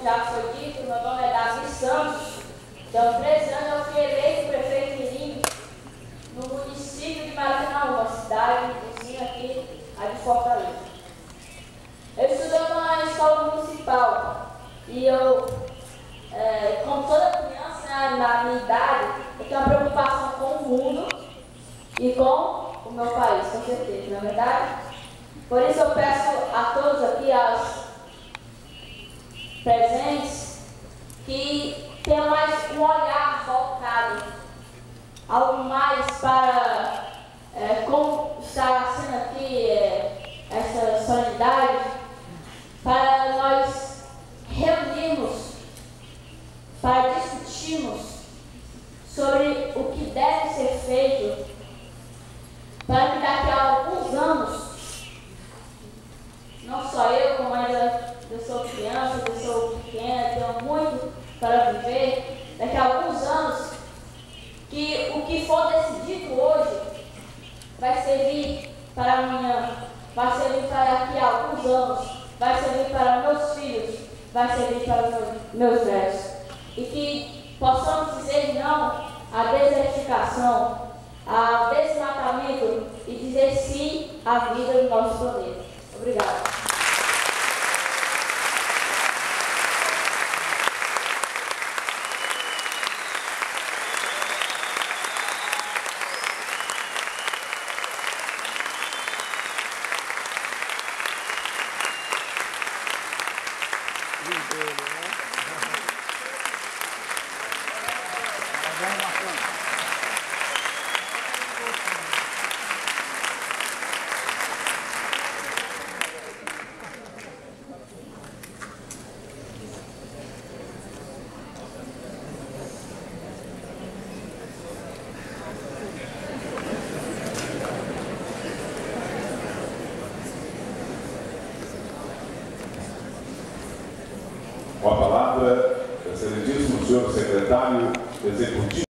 já foi dito, meu nome é Davi Santos. Então, 13 anos eu fui eleito prefeito mirim no município de Maracanaú, uma cidade vizinha aqui, a de Fortaleza. Eu estudei numa escola municipal e eu, como toda criança, né, na minha idade, eu tenho uma preocupação com o mundo e com o meu país, com certeza, não é verdade? Por isso eu peço a todos aqui, aos presentes, que tenham mais um olhar voltado, algo mais para como está sendo aqui essa solenidade, para nós reunirmos, para discutirmos sobre o que deve ser feito, para que daqui a alguns anos, não só eu, mas eu sou criança, eu sou pequena, tenho muito para viver, daqui a alguns anos, que o que for decidido hoje vai servir para amanhã, vai servir para daqui a alguns anos, vai servir para meus filhos, vai servir para meus netos. E que possamos dizer não à desertificação, ao desmatamento e dizer sim à vida do nosso planeta. Obrigada. Com a palavra, excelentíssimo senhor secretário executivo.